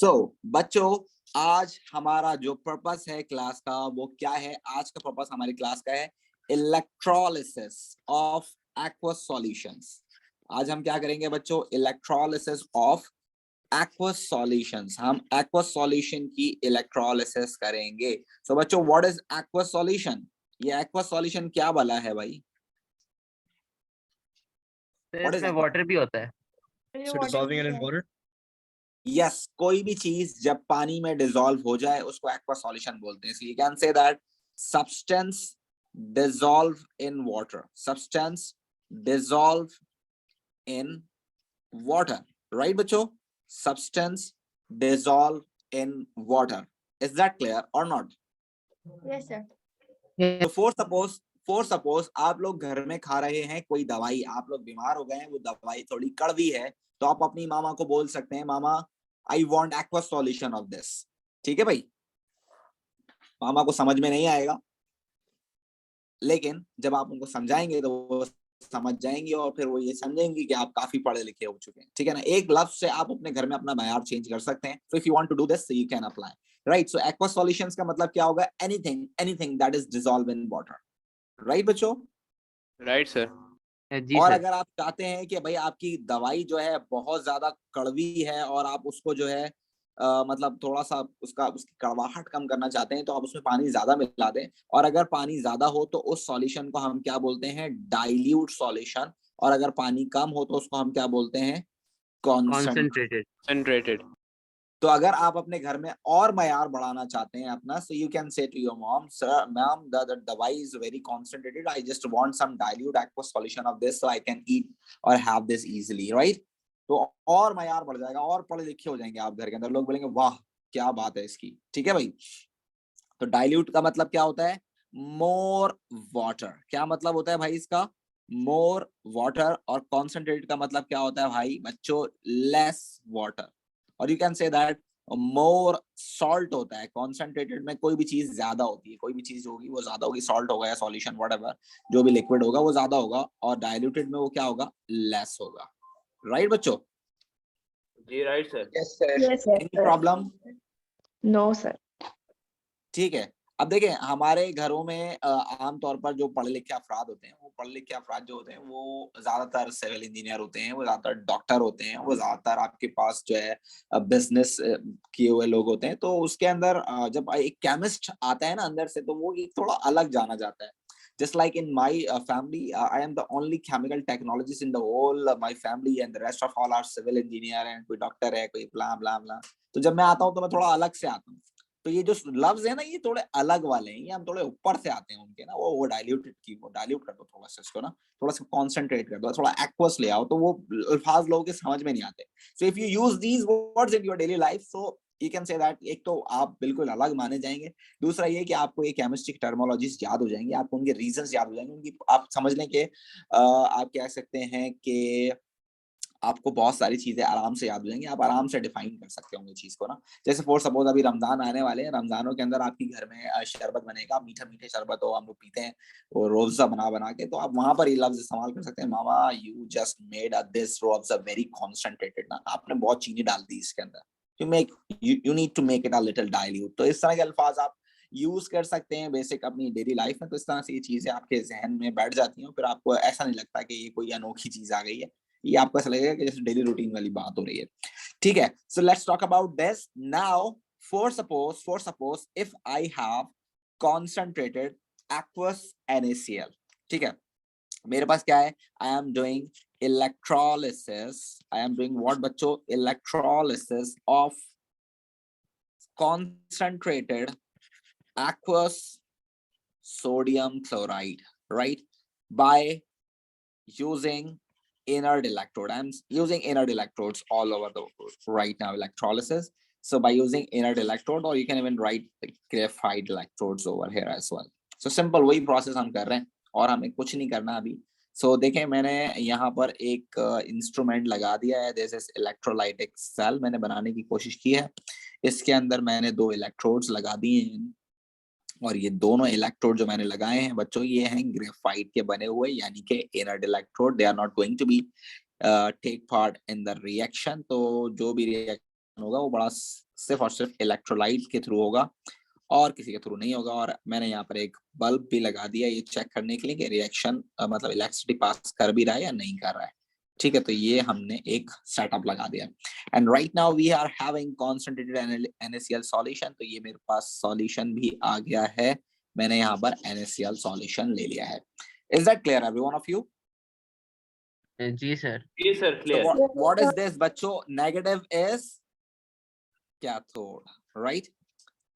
बच्चों, आज हमारा जो पर्पस है क्लास का वो क्या है? आज का पर्पस हमारी क्लास का है इलेक्ट्रोलिसिस ऑफ एक्वस सॉल्यूशंस। आज हम क्या करेंगे बच्चों? Electrolysis of aqueous solutions. हम एक्वस सॉल्यूशन की इलेक्ट्रोलिसिस करेंगे। बच्चों, व्हाट इज एक्वस सॉल्यूशन? ये एक्वस सॉल्यूशन क्या भला है भाई? तो इसमें वाटर भी होता है। So dissolving it in water? Yes, कोई भी चीज जब पानी में डिसॉल्व हो जाए उसको एक्वा सॉल्यूशन बोलते हैं। You can say that substance dissolve in water, substance dissolve in water, right बच्चों? Substance dissolve in water. Is that clear और नॉट? Yes sir. तो फॉर सपोज आप लोग घर में खा रहे हैं कोई दवाई, आप लोग बीमार हो गए हैं, वो दवाई थोड़ी कड़वी है, तो आप अपनी मामा को बोल सकते हैं, मामा I want aqua solution of this. ठीक है भाई? मामा को समझ में नहीं आएगा, लेकिन जब आप उनको समझाएंगे तो वो समझ जाएंगे और फिर वो ये समझेंगे कि आप काफी पढ़े लिखे हो चुके हैं। ठीक है ना? एक लफ्ज से आप अपने घर में अपना मयार चेंज कर सकते हैं। So if you want to do this, you can apply, right? So aqua solutions का मतलब क्या होगा? anything that is dissolved in water, right बच्चों? Right sir. जी और सर। अगर आप चाहते हैं कि भाई आपकी दवाई जो है बहुत ज्यादा कड़वी है और आप उसको जो है मतलब थोड़ा सा उसकी कड़वाहट कम करना चाहते हैं, तो आप उसमें पानी ज्यादा मिला दें। और अगर पानी ज्यादा हो तो उस सॉल्यूशन को हम क्या बोलते हैं? Dilute solution. और अगर पानी कम हो तो उसको हम क्या बोलते हैं? कंसंट्रेटेड। तो अगर आप अपने घर में और मयार बढ़ाना चाहते हैं अपना, so you can say to your mom, sir, ma'am, the दवाई is very concentrated, I just want some dilute aqueous solution of this so I can eat or have this easily, right? तो और मयार बढ़ जाएगा और पढ़े लिखे हो जाएंगे आप घर के अंदर। लोग बोलेंगे वाह क्या बात है इसकी। ठीक है भाई? तो डाइल्यूट का मतलब क्या होता है? More water. क्या मतलब होता है भाई इसका? More water. और कॉन्सेंट्रेटेड का मतलब क्या होता है भाई बच्चों? Less water. और you can say that more salt होता है। कॉन्सेंट्रेटेड में कोई भी चीज ज्यादा होती है, कोई भी चीज होगी वो ज्यादा होगी, सॉल्ट होगा या सॉल्यूशन व्हाटएवर, जो भी लिक्विड होगा वो ज्यादा होगा। और डाइल्यूटेड में वो क्या होगा? लेस होगा, राइट बच्चों? जी right sir. Yes sir. Any problem? No sir. ठीक है। अब देखें, हमारे घरों में आमतौर पर जो पढ़े लिखे अफराद होते हैं, वो पढ़े लिखे अफराद जो होते हैं वो ज्यादातर सिविल इंजीनियर होते हैं, वो ज्यादातर डॉक्टर होते हैं, वो ज्यादातर आपके पास जो है बिजनेस किए हुए लोग होते हैं। तो उसके अंदर जब एक केमिस्ट आता है ना अंदर से, तो वो एक थोड़ा अलग जाना जाता है। Just like in my family, I am the only chemical technologist in the whole my family, and the rest of all are civil engineer, and कोई डॉक्टर है, कोई blah blah blah। तो जब मैं आता हूँ तो मैं थोड़ा अलग से आता हूँ। तो ये जो लफ्ज है ना, ये थोड़े अलग वाले हैं, ये हम थोड़े ऊपर से आते हैं उनके ना। वो डाइल्यूटेड की, वो डाइल्यूट कर दो थोड़ा सा इसको ना, थोड़ा सा कॉन्सेंट्रेट कर दो, थोड़ा एक्वस ले आओ, तो वो अल्फाज लोगों के समझ में नहीं आते। So if you use these words in your daily life, so you can say that एक तो आप बिल्कुल अलग माने जाएंगे। दूसरा ये कि आपको ये केमिस्ट्री टर्मोलॉजीज याद हो जाएंगे, आपको उनके रीजंस याद हो जाएंगे, उनकी आप समझ लें कि आप कह सकते हैं कि आपको बहुत सारी चीजें आराम से याद हो जाएंगी, आप आराम से डिफाइन कर सकते होंगे चीज को ना। जैसे फॉर सपोज अभी रमजान आने वाले हैं, रमजानों के अंदर आपकी घर में शरबत बनेगा, मीठा मीठे शरबत हो, हम लोग पीते हैं और रोजा बना बना के, तो आप वहां पर ये लफ्ज इस्तेमाल कर सकते हैं, मामा यू जस्ट मेड दिस रोजा वेरी कॉन्सेंट्रेटेड ना, आपने बहुत चीनी डाल दी इसके अंदर, you need to make it a little dilute. तो इस तरह के अल्फाज आप यूज कर सकते हैं बेसिक अपनी डेली लाइफ में। तो इस तरह से ये चीजें आपके जहन में बैठ जाती हैं, फिर आपको ऐसा नहीं लगता कि ये कोई अनोखी चीज आ गई है, ये आपको ऐसा लगेगा कि जैसे डेली रूटीन वाली बात हो रही है। ठीक है? So let's talk about this now. For suppose if I have concentrated aqueous NaCl, ठीक है, मेरे पास क्या है? I am doing electrolysis. I am doing what बच्चों? Electrolysis of concentrated aqueous sodium chloride, right? By using inert electrode. I'm using inert electrodes all over the right now electrolysis. So by using inert electrode, or you can even write the graphite electrodes over here as well. So simple वही process हम कर रहे हैं और हमें कुछ नहीं करना अभी। So देखें, मैंने यहाँ पर एक इंस्ट्रूमेंट लगा दिया है, दिस इज इलेक्ट्रोलाइटिक सेल मैंने बनाने की कोशिश की है। इसके अंदर मैंने 2 इलेक्ट्रोड्स लगा दिए हैं, और ये दोनों इलेक्ट्रोड जो मैंने लगाए हैं बच्चों, ये हैं ग्रेफाइट के बने हुए, यानी कि inert electrode. They are not going to be take part in the reaction. तो जो भी रिएक्शन होगा वो बड़ा सिर्फ और सिर्फ इलेक्ट्रोलाइट के थ्रू होगा और किसी के थ्रू नहीं होगा। और मैंने यहाँ पर एक बल्ब भी लगा दिया ये चेक करने के लिए कि रिएक्शन मतलब इलेक्ट्रिसिटी पास कर भी रहा है या नहीं कर रहा है। ठीक है, तो ये हमने एक सेटअप लगा दिया। And right now we are having concentrated NaCl solution. तो ये मेरे पास सॉल्यूशन भी आ गया है, मैंने यहाँ पर NaCl सॉल्यूशन ले लिया है। Is that clear everyone of you? जी सर। जी sir, clear. what is this बच्चों? Negative is cathode, right?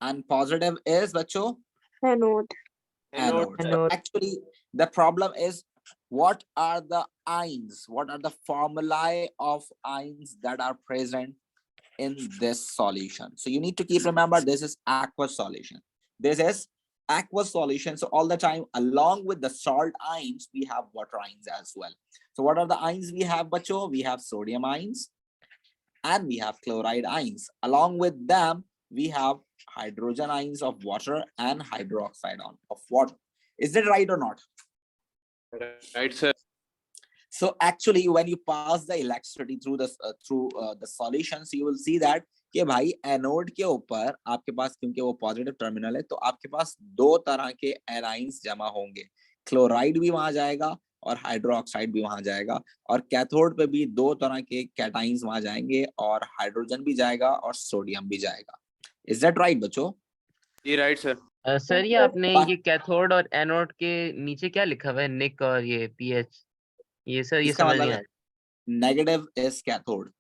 and positive is बच्चों Anode. anode. So Anode. actually the problem is what are the ions, what are the formulae of ions that are present in this solution. So you need to keep remember this is aqueous solution, this is aqueous solution. So all the time along with the salt ions we have water ions as well. So what are the ions we have bacho? We have sodium ions and we have chloride ions. Along with them we have hydrogen ions of water and hydroxide of water. Is that right or not? Right sir. So actually when you pass the electricity through the solutions you will see that कि भाई anode के ऊपर आपके पास क्योंकि वो positive terminal है तो आपके पास दो तरह के एनाइंस जमा होंगे, क्लोराइड भी वहां जाएगा और हाइड्रोक्साइड भी वहां जाएगा, और कैथोड पे भी दो तरह के कैटाइंस वहां जाएंगे और हाइड्रोजन भी जाएगा और सोडियम भी जाएगा। इज दैट राइट बच्चों? जी राइट सर। सर ये आपने ये कैथोड और एनोड के नीचे क्या लिखा हुआ है, निक और ये पीएच, ये सर ये समझ नहीं आया। Negative is cathode,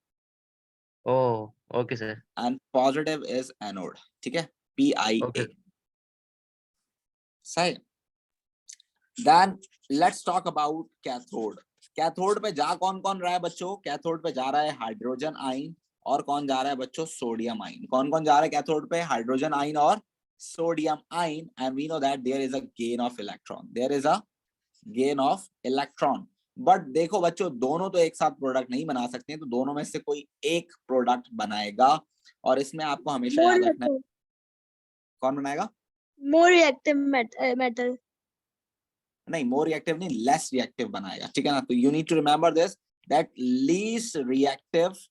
oh okay sir, and positive is anode. ठीक है, PIA। सही। Then let's talk about cathode. Cathode पे जा कौन कौन रहा है बच्चों? कैथोड पे जा रहा है हाइड्रोजन आयन और कौन जा रहा है बच्चों? Sodium ion. कौन कौन जा रहा है कैथोड पे? हाइड्रोजन आयन और sodium ion, and we know that there is a gain of electron, there is a gain of electron। But देखो बच्चों दोनों तो एक साथ प्रोडक्ट नहीं बना सकते, तो दोनों में से कोई एक प्रोडक्ट बनाएगा और इसमें आपको हमेशा याद रखना है कौन बनाएगा? More reactive metal. नहीं, मोर रिएक्टिव नहीं, लेस रिएक्टिव बनाएगा। ठीक है ना? तो you need to remember this that least reactive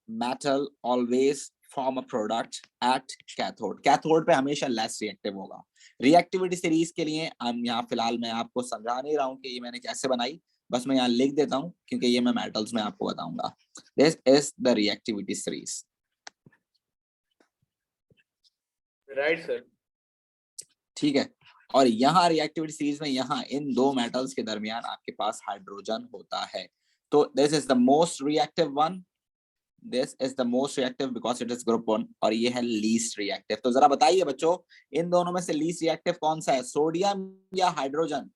metal always form a product at cathode। Cathode पे हमेशा लेस रिएक्टिव होगा। रिएक्टिविटी सीरीज के लिए हम यहाँ फिलहाल मैं आपको समझा नहीं रहा हूँ कि ये मैंने कैसे बनाई, बस मैं यहाँ लिख देता हूँ क्योंकि ये मैं मेटल्स में आपको बताऊंगा। This is the reactivity series. Right sir. ठीक है, और यहाँ रिएक्टिविटी सीरीज में यहाँ इन दो मेटल्स के दरमियान आपके पास हाइड्रोजन होता है। तो this is the most reactive one, this is the most reactive because it is group 1 और ये है least reactive। तो जरा बताइए बच्चों इन दोनों में से least reactive कौन सा है, सोडियम या hydrogen?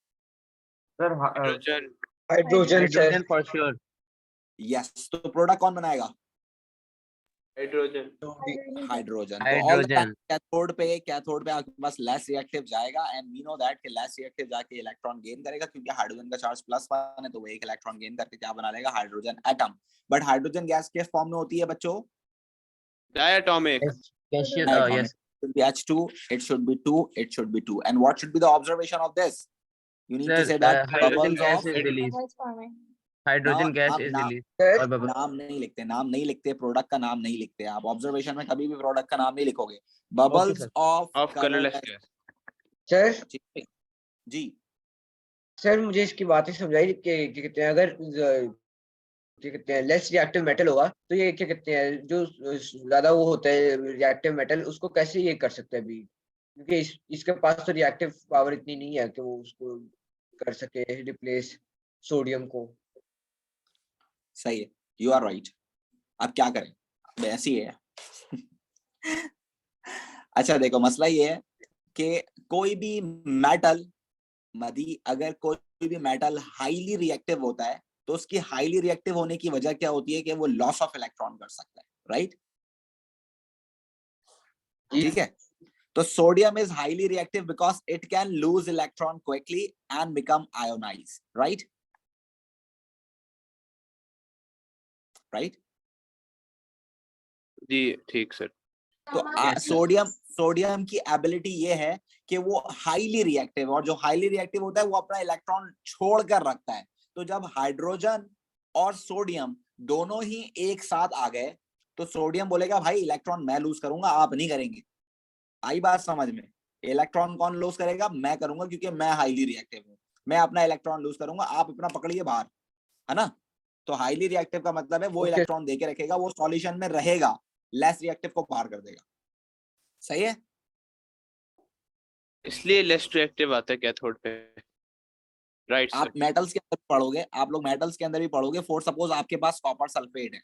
Sir hydrogen. Hydrogen for sure. Yes, तो प्रोडक्ट कौन बनाएगा? हाइड्रोजन। हाइड्रोजन। तो ऑल हाइड्रोजन। कैथोड पे आपके पास लेस रिएक्टिव जाएगा एंड वी नो दैट कि लेस रिएक्टिव जाके इलेक्ट्रॉन गेन करेगा क्योंकि हाइड्रोजन का चार्ज +1 है, तो वो एक इलेक्ट्रॉन गेन करके क्या बना लेगा? Hydrogen atom. But hydrogen gas किस फॉर्म में होती है बच्चों? Diatomic. Diatomic. It should be H2, it should be 2, it should be 2। And what should be the observation of this? You need to say that hydrogen bubbles gas of is release. That's forming. Hydrogen gas नाम is नाम release और bubble. नाम नहीं लिखते, product का नाम नहीं लिखते आप। ऑब्जर्वेशन में कभी भी प्रोडक्ट का नाम नहीं लिखोगे। Bubbles of colourless gas. Sir जी सर मुझे इसकी बातें समझाई कि कहते हैं अगर क्या कहते हैं लेस रिएक्टिव मेटल होगा तो ये क्या कहते हैं जो ज्यादा वो होता है रिएक्टिव मेटल उसको कैसे ये कर सकते हैं अभी, क्योंकि इसके पास तो रिएक्टिव पावर इतनी नहीं है कि वो उसको कर सके रिप्लेस सोडियम को। सही है, यू आर राइट। अब क्या करें, अब ऐसी है। अच्छा देखो मसला ये है कि कोई भी मेटल अगर कोई भी मेटल हाईली रिएक्टिव होता है तो उसकी हाईली रिएक्टिव होने की वजह क्या होती है कि वो लॉस ऑफ इलेक्ट्रॉन कर सकता है, राइट? ठीक है, तो sodium is highly reactive because it can lose electron quickly and become ionise, right? Right जी ठीक सर। तो सोडियम की एबिलिटी ये है कि वो हाईली रिएक्टिव, और जो हाईली रिएक्टिव होता है वो अपना इलेक्ट्रॉन छोड़कर रखता है। तो जब हाइड्रोजन और सोडियम दोनों ही एक साथ आ गए तो सोडियम बोलेगा भाई इलेक्ट्रॉन मैं लूज करूंगा, आप नहीं करेंगे। आई बात समझ में? इलेक्ट्रॉन कौन लूज करेगा? मैं करूंगा, क्योंकि मैं हाईली रिएक्टिव हूँ, मैं अपना इलेक्ट्रॉन लूज करूंगा, आप अपना पकड़िए बाहर, है ना। तो हाईली रिएक्टिव का मतलब है वो ओके इलेक्ट्रॉन देके रखेगा, वो सॉल्यूशन में रहेगा, लेस रिएक्टिव को बाहर कर देगा। सही है? इसलिए लेस रिएक्टिव आता है कैथोड पे, राइट आप सर। मेटल्स के अंदर पढ़ोगे, आप लोग मेटल्स के अंदर भी पढ़ोगे। फॉर सपोज आपके पास कॉपर सल्फेट है,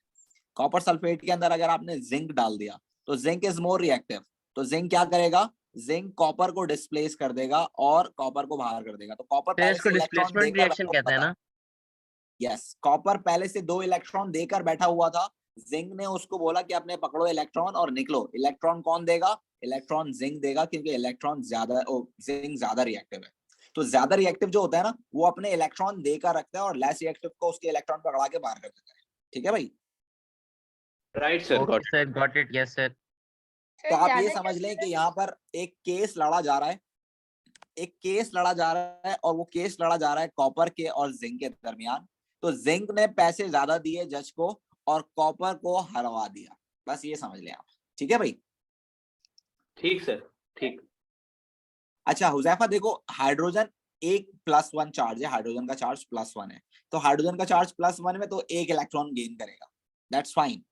कॉपर सल्फेट के अंदर अगर आपने जिंक डाल दिया तो जिंक इज मोर रिएक्टिव, तो जिंक क्या करेगा? जिंक कॉपर को डिस्प्लेस कर देगा और कॉपर को बाहर कर देगा। तो कॉपर फिर पहले इसको से इलेक्ट्रॉन डिस्प्लेसमेंट देकर रिएक्शन बैठा कहते हुआ हैं था। ना। यस, कॉपर पहले से 2 इलेक्ट्रॉन देकर बैठा हुआ था, जिंक ने उसको बोला कि अपने पकड़ो इलेक्ट्रॉन और निकलो। इलेक्ट्रॉन कौन देगा? इलेक्ट्रॉन जिंक देगा, क्योंकि इलेक्ट्रॉन ज्यादा, जिंक ज्यादा रिएक्टिव है। तो ज्यादा रिएक्टिव जो होता है ना, वो अपने इलेक्ट्रॉन देकर रखता है और लेस रिएक्टिव को उसके इलेक्ट्रॉन पकड़ा के बाहर कर देता है। ठीक है भाई? Right sir, okay sir, got it, yes sir. तो आप ये समझ लें कि यहाँ पर एक केस लड़ा जा रहा है, एक केस लड़ा जा रहा है, और वो केस लड़ा जा रहा है कॉपर के और जिंक के दरमियान। तो जिंक ने पैसे ज्यादा दिए जज को और कॉपर को हरवा दिया। बस ये समझ लें आप। ठीक है भाई? ठीक सर, ठीक। अच्छा हुजैफा देखो, हाइड्रोजन एक +1 चार्ज है, हाइड्रोजन का चार्ज +1 है, तो हाइड्रोजन का चार्ज +1 में तो एक इलेक्ट्रॉन गेन करेगा, दैट्स फाइन।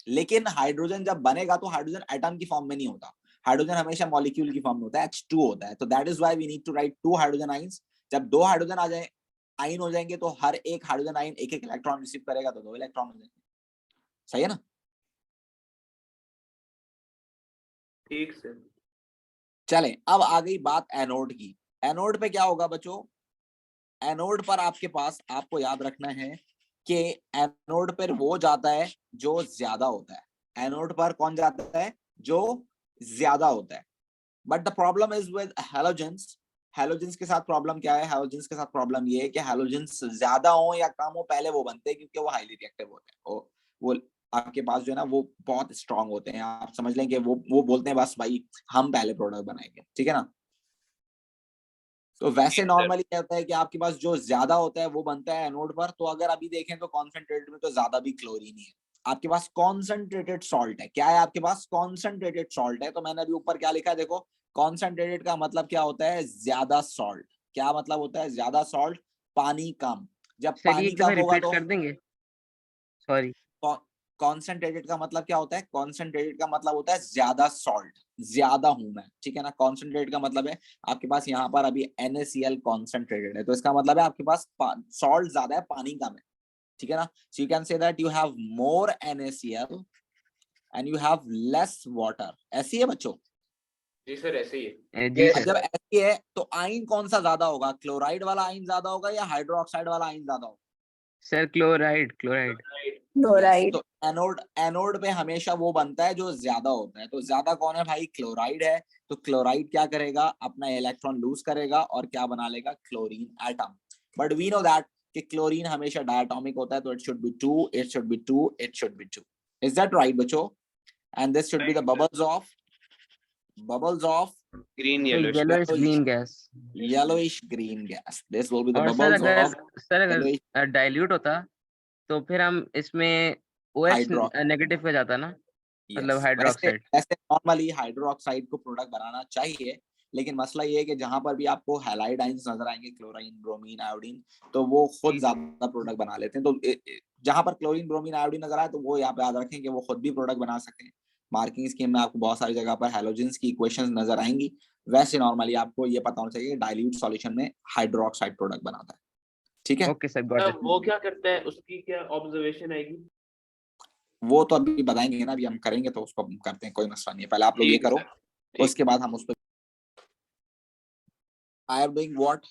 लेकिन हाइड्रोजन जब बनेगा तो हाइड्रोजन एटम की फॉर्म में नहीं होता, हाइड्रोजन हमेशा मॉलिक्यूल की फॉर्म में होता है, H2 होता है। तो that is why we need to write 2 hydrogen ions. जब 2 हाइड्रोजन आ जाए, आइन हो जाएंगे, तो हर एक हाइड्रोजन आइन एक एक इलेक्ट्रॉन रिसीव करेगा, तो 2 इलेक्ट्रॉन हो जाएंगे। सही है ना? ठीक सर। चले, अब आ गई बात एनोड की। एनोड पे क्या होगा बच्चों? एनोड पर आपके पास, आपको याद रखना है कि एनोड पर वो जाता है जो ज्यादा होता है। एनोड पर कौन जाता है? जो ज्यादा होता है। But the problem is with halogens. Halogens के साथ प्रॉब्लम क्या है? हैलोजेंस के साथ प्रॉब्लम ये है कि हैलोजेंस ज्यादा हो या कम हो, पहले वो बनते हैं, क्योंकि वो हाईली रिएक्टिव होते हैं। वो आपके पास जो है ना, वो बहुत स्ट्रांग होते हैं। आप समझ लें कि वो बोलते हैं बस भाई हम पहले प्रोडक्ट बनाएंगे। ठीक है ना? तो वैसे नॉर्मली क्या होता है कि आपके पास जो ज्यादा होता है वो बनता है एनोड पर। तो अगर अभी देखें तो कॉन्सेंट्रेटेड में तो ज्यादा भी क्लोरीन ही है। आपके पास कॉन्सेंट्रेटेड सॉल्ट है। क्या है आपके पास? कॉन्सेंट्रेटेड सॉल्ट है। तो मैंने अभी ऊपर क्या लिखा है देखो, कॉन्सेंट्रेटेड का मतलब क्या होता है? ज्यादा सॉल्ट। क्या मतलब होता है ज्यादा सॉल्ट? पानी कम। जब सर ये पानी एक दफा कम होगा रिपीट तो कर देंगे, सॉरी। कॉन्सेंट्रेटेड का मतलब क्या होता है? कॉन्सेंट्रेटेड का मतलब होता है ज्यादा सॉल्ट, ज्यादा हूं मैं। ठीक है ना? कॉन्सेंट्रेटेड का मतलब है आपके पास यहाँ पर अभी NaCl कॉन्सेंट्रेटेड है, तो इसका मतलब है आपके पास सॉल्ट ज्यादा है, पानी कम है। ठीक है ना? So you can say that you have more NaCl and you have less water. ऐसी है बच्चों? जी सर, ऐसे ही है। जी Yes, अब सर। जब ऐसी है तो आइन कौन सा ज्यादा होगा? क्लोराइड वाला आइन ज्यादा होगा या हाइड्रोक्साइड वाला आइन ज्यादा होगा? Sir chloride, chloride. Yes, तो एनोड पे हमेशा वो बनता है जो ज्यादा होता है। तो ज्यादा कौन है भाई? क्लोराइड है। तो क्लोराइड क्या करेगा? अपना इलेक्ट्रॉन लूज करेगा और क्या बना लेगा? Chlorine atom. But we know that कि क्लोरीन हमेशा डायटोमिक होता है, तो it should be 2, it should be 2, it should be 2। Is that right बच्चों? And this should be the bubbles of green yellowish green gas. yellowish green gas. This will be the और bubbles of अगर yellowish dilute होता तो फिर हम इसमें OH hydro negative पे जाता ना, मतलब यस। वैसे हाइड्रोक्साइड। वैसे नॉर्मली हाइड्रोक्साइड को प्रोडक्ट बनाना चाहिए, लेकिन मसला ये है कि जहां पर भी आपको हैलाइड आइंस नजर आएंगे, क्लोरीन, ब्रोमीन, आयोडीन, तो वो खुद ज्यादा प्रोडक्ट बना लेते हैं। तो जहां पर क्लोरीन, ब्रोमीन, आयोडीन नजर आए तो वो आप याद रखें कि वो खुद भी प्रोडक्ट बना सकते हैं। मार्किंग स्कीम में आपको बहुत सारी जगह पर हैलोजेंस की इक्वेशंस नजर आएंगी। वैसे नॉर्मली आपको ये पता होना चाहिए डाइल्यूट सॉल्यूशन में हाइड्रोक्साइड प्रोडक्ट बनाता है। ठीक है? Okay sir, got it. वो क्या करता है, उसकी क्या ऑब्जर्वेशन आएगी? वो तो अभी बताएंगे ना, अभी हम करेंगे तो उसको हम करते हैं, कोई मसला नहीं है। पहले आप लोग ये ठीक है करो, सर, ठीक। उसके बाद हम उस पर I am doing what?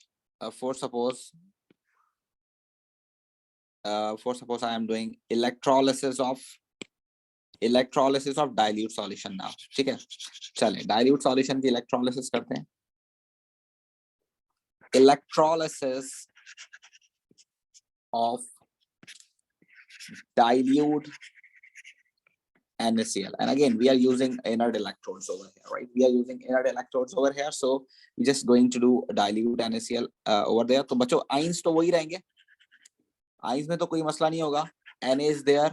For suppose I am doing electrolysis of dilute solution now. ठीक है? चलें dilute solution की electrolysis करते हैं। Electrolysis of dilute NaCl, and again we are using inert electrodes over here, right? We are using inert electrodes over here, so we're just going to do dilute NaCl over there. तो बच्चों ions तो वही रहेंगे, ions में तो कोई मसला नहीं होगा। Na is there,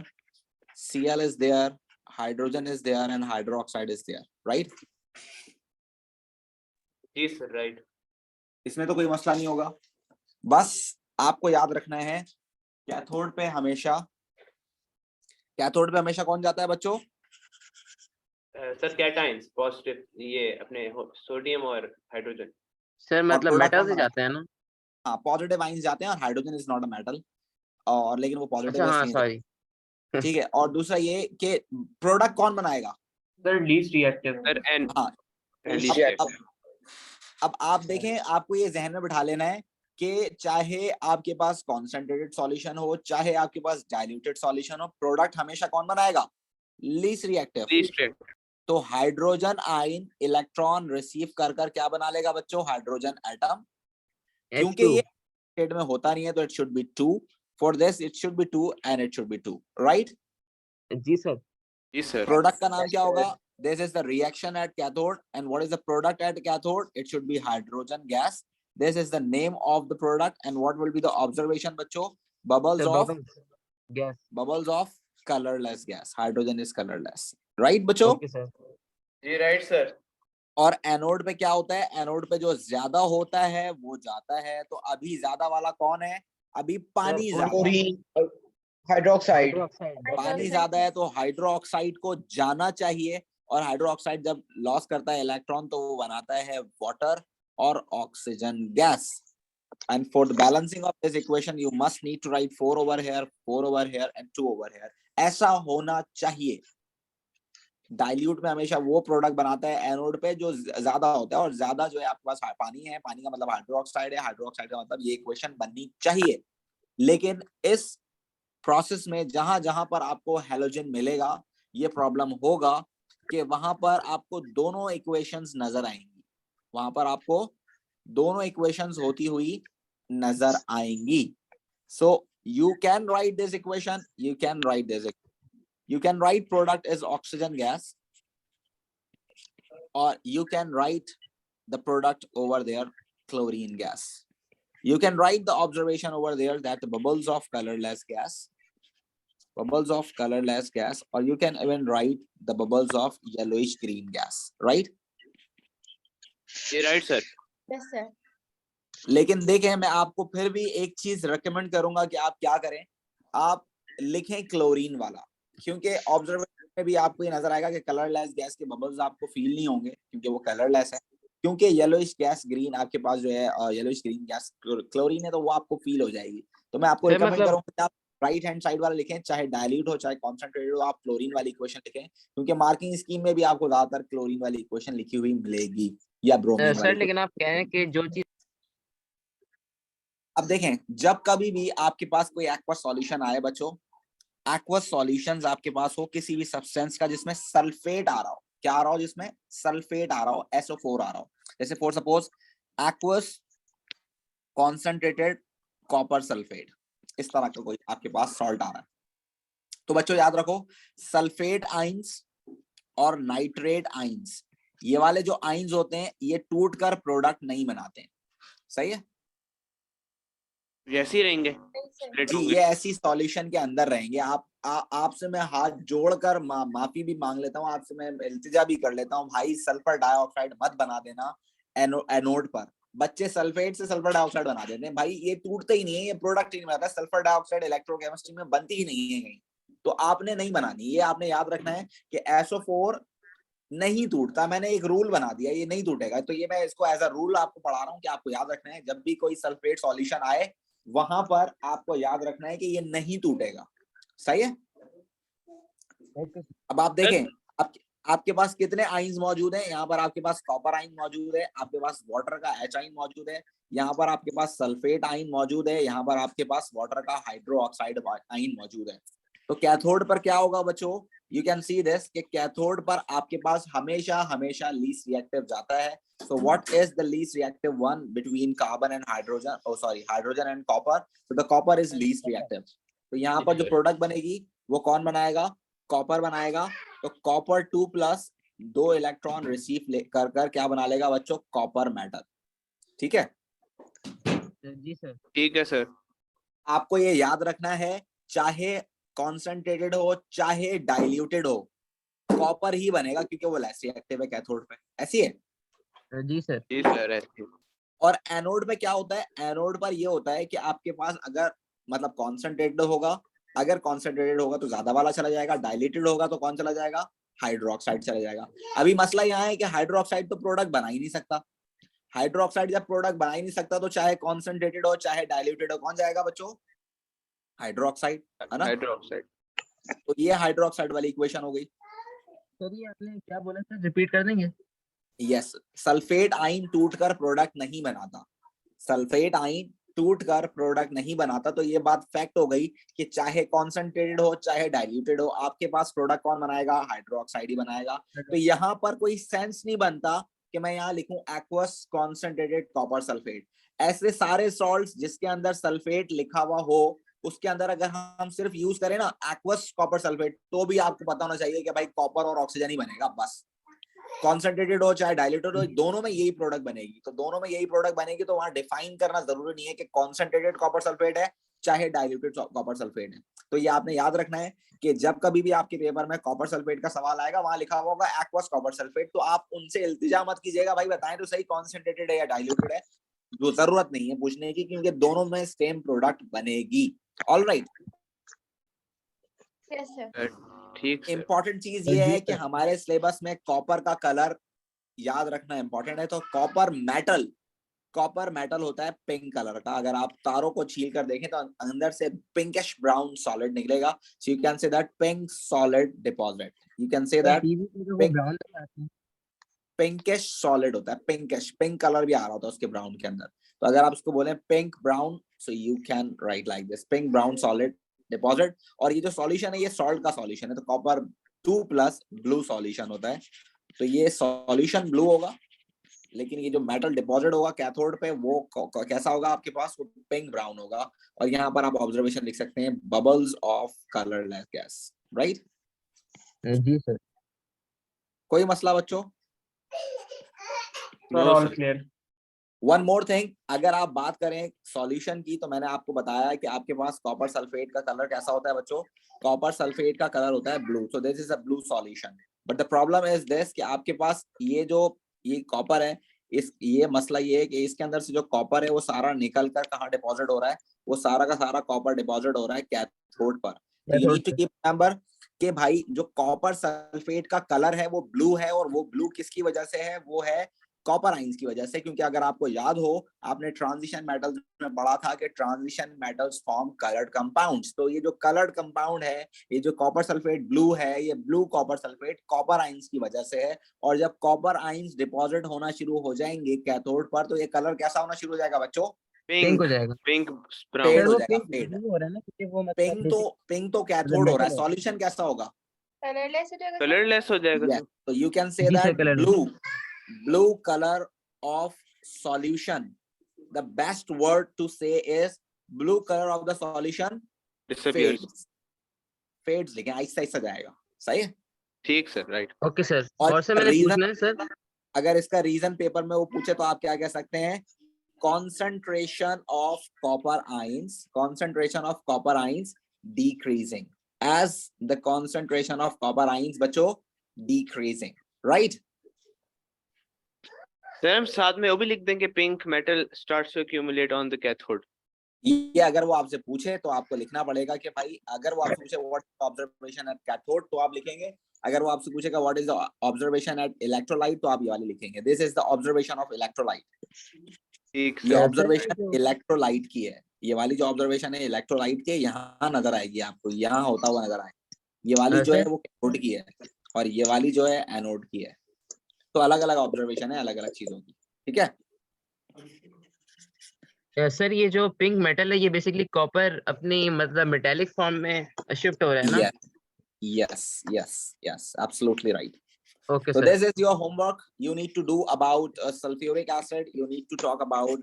Cl is there, hydrogen is there and hydroxide is there, right? जी सर, राइट। इसमें तो कोई मसला नहीं होगा। बस आपको याद रखना है कैथोड पे हमेशा कौन जाता है बच्चों? सर कैटाइंस पॉजिटिव, ये अपने सोडियम और हाइड्रोजन। सर मतलब product मेटल कौन से बनाता जाते हैं ना? हाँ, पॉजिटिव आइंस जाते हैं और hydrogen is not a metal, और लेकिन वो पॉजिटिव अच्छा हाँ नहीं है। सॉरी। ठीक है, और दूसरा ये कि प्रोडक्ट कौन बनाएगा? सर लीस्ट रिएक्टिव सर, एन हाँ, लीस्ट अब- रिएक्टिव। अब आप देखें, आपको ये जहन में बिठा लेना है कि चाहे आपके पास कॉन्सेंट्रेटेड सॉल्यूशन हो, चाहे आपके पास डाइल्यूटेड सॉल्यूशन हो, प्रोडक्ट हमेशा कौन बनाएगा? Least reactive. Least reactive. तो हाइड्रोजन आयन इलेक्ट्रॉन रिसीव कर कर क्या बना लेगा बच्चों? Hydrogen atom. क्योंकि H2। ये स्टेट में होता नहीं है तो it should be 2, for this it should be 2 and it should be 2, right? जी सर। जी सर। प्रोडक्ट का नाम क्या होगा? This is the reaction at cathode, and what is the product at cathode? It should be hydrogen gas. This is the name of the product, and what will be the observation, बच्चों? Bubbles of gas. bubbles of colorless gas. Hydrogen is colorless, right, बच्चों? Okay sir. जी right sir. और anode पे क्या होता है? Anode पे जो ज्यादा होता है वो जाता है। तो अभी ज्यादा वाला कौन है? अभी पानी ज्यादा है। Chlorine, hydroxide. पानी ज्यादा है तो हाइड्रोक्साइड को जाना चाहिए, और हाइड्रोक्साइड जब लॉस करता है इलेक्ट्रॉन तो वो बनाता है वाटर और oxygen gas. And for the balancing of this equation, you must need to write 4 over here, 4 over here, and 2 over here. ऐसा होना चाहिए। डाइल्यूट में हमेशा वो प्रोडक्ट बनाता है एनोड पे जो ज्यादा होता है, और ज्यादा जो है आपके पास पानी है, पानी का मतलब हाइड्रोक्साइड है, हाइड्रोक्साइड का मतलब ये इक्वेशन बननी चाहिए। लेकिन इस प्रोसेस में जहां जहां पर आपको हैलोजन मिलेगा, ये प्रॉब्लम होगा कि वहां पर आपको दोनों इक्वेशंस नजर आएंगी, वहां पर आपको दोनों इक्वेशंस होती हुई नजर आएंगी। सो you can write this equation, you can write product as oxygen gas, or you can write the product over there chlorine gas. You can write the observation over there that the bubbles of colorless gas, or you can even write the bubbles of yellowish green gas, right? Ji right sir. Yes, sir. लेकिन देखें, मैं आपको फिर भी एक चीज recommend करूंगा कि आप क्या करें, आप लिखें क्लोरीन वाला, क्योंकि ऑब्जर्वेशन में भी आपको ये नजर आएगा कि कलरलेस गैस के बबल्स आपको फील नहीं होंगे क्योंकि वो कलरलेस है। क्योंकि येलोइश गैस ग्रीन आपके पास जो है, येलोइश ग्रीन गैस क्लोरीन है, तो वो आपको फील हो जाएगी। तो मैं आपको रिकमेंड करूंगा कि आप राइट हैंड साइड वाला लिखें, चाहे डाइल्यूट हो चाहे कॉन्सेंट्रेटेड हो, आप क्लोरीन वाली इक्वेशन लिखें, क्योंकि मार्किंग स्कीम में भी आपको ज्यादातर क्लोरीन वाली इक्वेशन लिखी हुई मिलेगी, या ब्रोमीन सर वाली। लेकिन आप कह रहे हैं कि जो चीज अब देखें, जब कभी भी आपके पास कोई एक्वस सॉल्यूशन आए बच्चों, एक्वस सॉल्यूशंस आपके पास हो किसी भी सब्सटेंस का जिसमें सल्फेट आ रहा हो, क्या आ रहा हो? जिसमें सल्फेट आ रहा हो, SO4 आ रहा हो, जैसे for suppose aqueous concentrated copper sulphate, इस तरह का कोई आपके पास सॉल्ट आ रहा है, तो बच्चों याद रखो, सल्फेट आइंस और नाइट्रेट आइंस, ये वाले जो आइंस होते हैं ये टूटकर प्रोडक्ट नहीं बनाते हैं, सही है? वैसे ही रहेंगे। जी, ये ऐसी सॉल्यूशन के अंदर रहेंगे। आपसे मैं हाथ जोड़कर माफी भी मांग लेता हूँ, आपसे मैं इल्तिजा भी कर लेता हूँ, भाई सल्फर डाइऑक्साइड मत बना देना एनोड पर। बच्चे सल्फेट से सल्फर डाइऑक्साइड बना देते हैं, भाई ये टूटता ही नहीं है, ये प्रोडक्ट ही नहीं बनता। सल्फर डाइऑक्साइड इलेक्ट्रोकेमिस्ट्री में बनती ही नहीं है कहीं, तो आपने नहीं बनानी। ये आपने याद रखना है कि SO4 नहीं टूटता, मैंने एक रूल बना दिया, ये नहीं टूटेगा। तो ये मैं इसको एज अ रूल आपको पढ़ा रहा हूँ कि आपको याद रखना है, जब भी कोई सल्फेट सॉल्यूशन आए वहां पर आपको याद रखना है कि ये नहीं टूटेगा, सही है? अब आप देखें, आपके पास कितने आइंस मौजूद हैं? यहाँ पर आपके पास कॉपर आइन मौजूद है, आपके पास वाटर का H आइन मौजूद है, यहाँ पर आपके पास सल्फेट आइन मौजूद है, यहाँ पर आपके पास वाटर का हाइड्रोक्साइड आइन मौजूद है। तो कैथोड पर क्या होगा बच्चों? यू कैन सी दिस कि कैथोड पर आपके पास हमेशा हमेशा लीस्ट रिएक्टिव जाता है। So what is the least reactive one between carbon and hydrogen? Oh sorry, hydrogen and copper. So the copper is least reactive. तो यहाँ पर जो प्रोडक्ट बनेगी वो कौन बनाएगा? कॉपर बनाएगा। तो कॉपर 2+ 2 इलेक्ट्रॉन रिसीव कर कर क्या बना लेगा बच्चों? Copper metal. ठीक है? जी सर। ठीक है सर। आपको ये याद रखना है, चाहे कॉन्सेंट्रेटेड हो चाहे डाइल्यूटेड हो, कॉपर ही बनेगा क्योंकि वो लेस रिएक्टिव है कैथोड पे। ऐसी है जी सर। जी सर ऐसे। और एनोड पे क्या होता है, एनोड पर ये होता है कि आपके पास अगर मतलब कॉन्सेंट्रेटेड होगा, अगर कॉन्सेंट्रेटेड होगा तो ज्यादा वाला चला जाएगा, डायलेटेड होगा तो कौन चला जाएगा, हाइड्रोक्साइड चला जाएगा। अभी मसला यहाँ है कि हाइड्रोक्साइड तो प्रोडक्ट बना ही नहीं सकता। हाइड्रोक्साइड जब प्रोडक्ट बना ही नहीं सकता तो चाहे कॉन्सेंट्रेटेड हो चाहे डायल्यूटेड हो, कौन जाएगा बच्चों, हाइड्रोक्साइड, है ना। हाइड्रोक्साइड। तो ये हाइड्रोक्साइड वाली इक्वेशन हो गई। सर ये आपने क्या बोला सर, रिपीट कर देंगे? यस, सल्फेट आयन टूटकर प्रोडक्ट नहीं बनाता, सल्फेट आयन टूटकर प्रोडक्ट नहीं बनाता। तो ये बात फैक्ट हो गई कि चाहे कॉन्सेंट्रेटेड हो चाहे डाइल्यूटेड हो, आपके पास प्रोडक्ट कौन बनाएगा, हाइड्रोक्साइड ही बनाएगा। तो यहाँ पर कोई सेंस नहीं बनता कि मैं यहाँ लिखूं एक्वस कॉन्सेंट्रेटेड कॉपर सल्फेट। ऐसे सारे सॉल्ट्स जिसके अंदर सल्फेट लिखा हुआ हो उसके अंदर अगर हम सिर्फ यूज करें ना एक्वस कॉपर सल्फेट, तो भी आपको पता होना चाहिए कि भाई कॉपर और ऑक्सीजन ही बनेगा बस। कॉन्सेंट्रेटेड हो चाहे डायल्यूटेड हो, दोनों में यही प्रोडक्ट बनेगी। तो दोनों में यही प्रोडक्ट बनेगी, तो वहां डिफाइन करना जरूरी नहीं है कि कॉन्सेंट्रेटेड कॉपर सल्फेट है चाहे डायल्यूटेड कॉपर सल्फेट है। तो ये आपने याद रखना है कि जब कभी भी आपके पेपर में कॉपर सल्फेट का सवाल आएगा वहां लिखा हुआ होगा एक्वस कॉपर सल्फेट, तो आप उनसे इल्तिजा मत कीजिएगा भाई बताएं तो सही कॉन्सेंट्रेटेड है या डायल्यूटेड है, जो जरूरत नहीं है पूछने की क्योंकि दोनों में सेम प्रोडक्ट बनेगी। Alright, yes sir. ठीक सर। इंपॉर्टेंट चीज ये है कि हमारे सिलेबस में कॉपर का कलर याद रखना इंपॉर्टेंट है। तो कॉपर मेटल होता है पिंक कलर का। अगर आप तारों को छील कर देखें तो अंदर से पिंकिश ब्राउन सॉलिड निकलेगा। So you can say that pink solid deposit, you can say that pinkish solid होता है, पिंकिश, पिंक कलर भी आ रहा होता है उसके ब्राउन के अंदर। तो अगर आप उसको बोले pink brown, so you can write like this, pink brown solid deposit. और ये जो सॉल्यूशन है ये सॉल्ट का सॉल्यूशन है, तो कॉपर 2+ ब्लू सॉल्यूशन होता है। तो ये सॉल्यूशन ब्लू होगा, लेकिन ये जो मेटल डिपॉजिट होगा कैथोड पे वो कैसा होगा आपके पास, वो पिंक ब्राउन होगा। और यहाँ पर आप ऑब्जर्वेशन लिख सकते हैं, bubbles of colourless gas, right. जी सर। कोई मसला बच्चों? All clear. One more thing, अगर आप बात करें सॉल्यूशन की, तो मैंने आपको बताया कि आपके पास कॉपर सल्फेट का कलर कैसा होता है बच्चों, कॉपर सल्फेट का कलर होता है blue. So this is a blue solution. But the problem is this कि आपके पास ये कॉपर है, ये मसला ये है कि इसके अंदर से जो कॉपर है वो सारा निकल कर कहाँ डिपॉजिट हो रहा है, वो सारा का सारा कॉपर डिपॉजिट हो रहा है कैथोड पर। तो you need to keep remember कि भाई जो कॉपर सल्फेट का कलर है वो ब्लू है, और वो ब्लू किसकी वजह से है, वो है कॉपर आइंस की वजह से। क्योंकि अगर आपको याद हो, आपने ट्रांजिशन मेटल्स में पढ़ा था कि transition metals form coloured compounds. तो ये जो कलर्ड कंपाउंड है, ये जो कॉपर सल्फेट ब्लू है, ये blue copper sulphate copper ions की वजह से है। और जब कॉपर आइंस डिपॉजिट होना शुरू हो जाएंगे कैथोड पर, तो ये कलर कैसा होना शुरू हो जाएगा बच्चों, पिंक हो जाएगा। पिंक फेड ब्राउन हो जाएगा, फेड। हो रहा है ना, क्योंकि वो पिंक तो कैथोड हो रहा है, सॉल्यूशन कैसा होगा, कलरलेस हो जाएगा सर? कलरलेस हो जाएगा yes. Sir. So you can say जी sir, that colourless। blue color of solution. The best word to say is blue color of the solution disappears. fades. Fades लेकिन ऐसा ऐसा जाएगा, सही है। ठीक सर, राइट। Okay sir. और और सर मैंने reason- पूछना है सर, अगर इसका रीजन पेपर में वो पूछे तो आप क्या कह सकते हैं, concentration of copper ions decreasing as the concentration of copper ions बच्चों decreasing, right? सर हम साथ में वो भी लिख देंगे, pink metal starts to accumulate on the cathode. ये अगर वो आपसे पूछे तो आपको लिखना पड़ेगा कि भाई, अगर वो आपसे पूछे व्हाट ऑब्जर्वेशन एट कैथोड तो आप लिखेंगे, अगर वो आपसे पूछेगा what is the observation at electrolyte तो आप ये वाले लिखेंगे, this is the observation of electrolyte. ठीक ये सर। ऑब्जर्वेशन इलेक्ट्रोलाइट की है, ये वाली जो ऑब्जर्वेशन है इलेक्ट्रोलाइट के यहाँ नजर आएगी आपको, यहाँ होता हुआ नजर आएगा। ये वाली जो है वो कैथोड की है और ये वाली जो है एनोड की है। तो अलग अलग ऑब्जर्वेशन है अलग अलग चीजों की, ठीक है। सर ये जो पिंक मेटल है ये बेसिकली कॉपर अपनी मतलब मेटेलिक फॉर्म में शिफ्ट हो रहा है ना? Yes, absolutely right. Okay So sir. this is your homework. You need to do about sulfuric acid. You need to talk about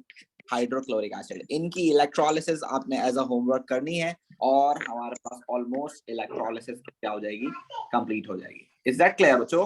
hydrochloric acid. इनकी इलेक्ट्रोलिसिस आपने एज अ होमवर्क करनी है और हमारे पास ऑलमोस्ट इलेक्ट्रोलिसिस क्या हो जाएगी, कंप्लीट हो जाएगी। इज दैट क्लियर बच्चों?